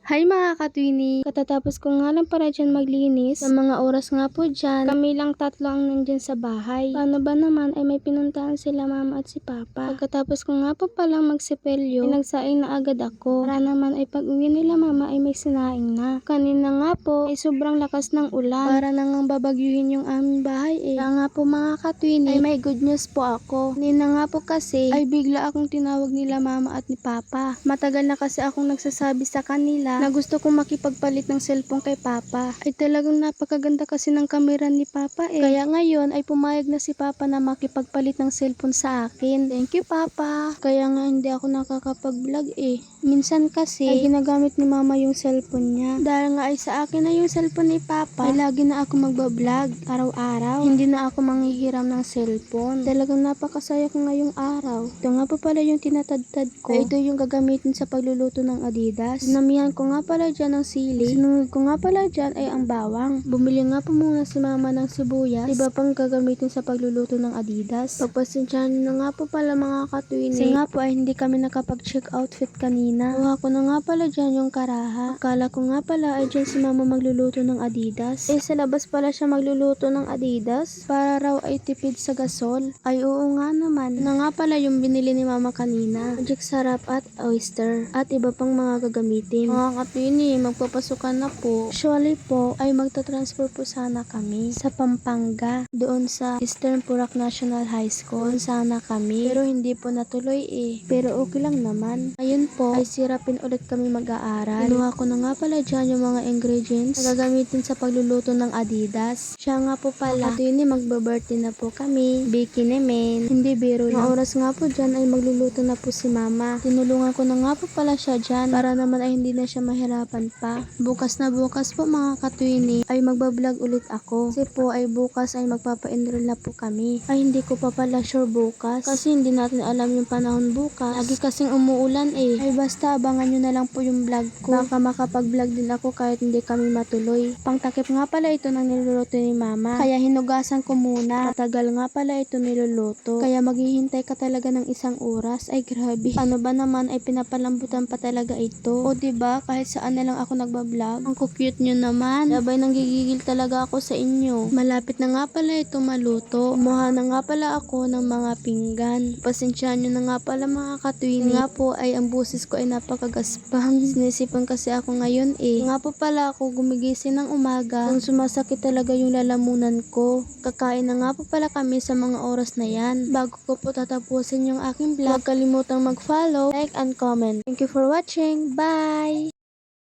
Hi mga katwini! Katatapos ko nga lang para dyan maglinis. Sa mga oras nga po dyan, kami lang tatlo ang nandyan sa bahay. Paano ba naman ay may pinuntahan sila mama at si papa. Pagkatapos ko nga po palang magsipelyo, ay nagsaing na agad ako. Para naman ay pag uwi nila mama ay may sinaing na. Kanina nga po ay sobrang lakas ng ulan. Para nang babagyuhin yung aming bahay eh. Kaya nga po mga katwini ay may good news po ako. Kanina nga po kasi ay bigla akong tinawag nila mama at ni papa. Matagal na kasi akong nagsasabi sa kanila na gusto kong makipagpalit ng cellphone kay papa. Ay talagang napakaganda kasi ng kamera ni papa eh. Kaya ngayon ay pumayag na si papa na makipagpalit ng cellphone sa akin. Thank you papa. Kaya nga hindi ako nakakapag-vlog eh. Minsan kasi ay ginagamit ni mama yung cellphone niya. Dahil nga ay sa akin na yung cellphone ni papa ay lagi na ako magbablog araw-araw. Hindi na ako manghihiram ng cellphone. Talagang napakasaya ko ngayong araw. Ito nga pa pala yung tinatadtad ko. Ito yung gagamitin sa pagluluto ng Adidas. Sinamihan ko nga pala dyan ng sili. Sinunod ko nga pala dyan ay ang bawang. Bumili nga po muna si mama ng sibuyas. Iba pang gagamitin sa pagluluto ng Adidas. Pagpasensyahan na nga po pala mga katwini. Kasi nga po ay hindi kami nakapag-check outfit kanina. Kuha ko na nga pala dyan yung karaha. Akala ko nga pala ay dyan si mama magluluto ng Adidas. Eh sa labas pala siya magluluto ng Adidas. Para raw ay tipid sa gasol. Ay oo nga naman. Na nga pala yung binili ni mama kanina. Magic sarap at oyster. At iba pang mga gagamitin. Mga katwini, magpapasukan na po. Usually po ay magta-transfer po sana kami sa Pampanga. Doon sa Eastern Purac National High School. Doon sana kami. Pero hindi po natuloy eh. Pero okay lang naman. Ngayon po ay sirapin ulit kami mag-aaral. Kinuha ko na nga pala dyan yung mga ingredients na gagamitin sa pagluluto ng Adidas. Siya nga po pala. Katwini, magba-birthday na po kami. Bikini men. Hindi biro lang. Mga oras nga po dyan ay magluluto na po si mama. Tinulungan ko na nga po pala siya dyan. Para naman ay hindi na siya mahirapan pa. Bukas na bukas po mga katwini ay magbablog ulit ako. Kasi po ay bukas ay magpapa-enroll na po kami. Ay hindi ko pa pala sure bukas. Kasi hindi natin alam yung panahon bukas. Lagi kasing umuulan eh. Ay basta abangan nyo na lang po yung vlog ko. Baka makapag-vlog din ako kahit hindi kami matuloy. Pangtakip nga pala ito ng niluluto ni mama. Kaya hinugasan ko muna. Matagal nga pala ito niluluto. Kaya maghihintay ka talaga ng isang oras. Ay grabe. Ano ba naman ay pinapalambutan pa talaga ito. O diba kahit saan na lang ako nagbablog. Ang cute nyo naman. Sabay nanggigigil talaga ako sa inyo. Malapit na nga pala ito maluto. Kumuha na nga pala ako ng mga pinggan. Pasensyahan nyo na nga pala mga katwini. Nga po ay ang busis ko ay napakagaspang. Sinisipan kasi ako ngayon eh. Nga po pala ako gumigising ng umaga. Kung sumasakit talaga yung lalamunan ko. Kakain na nga po pala kami sa mga oras na yan. Bago ko po tatapusin yung aking vlog, huwag kalimutang mag-follow, like, and comment. Thank you for watching. Bye!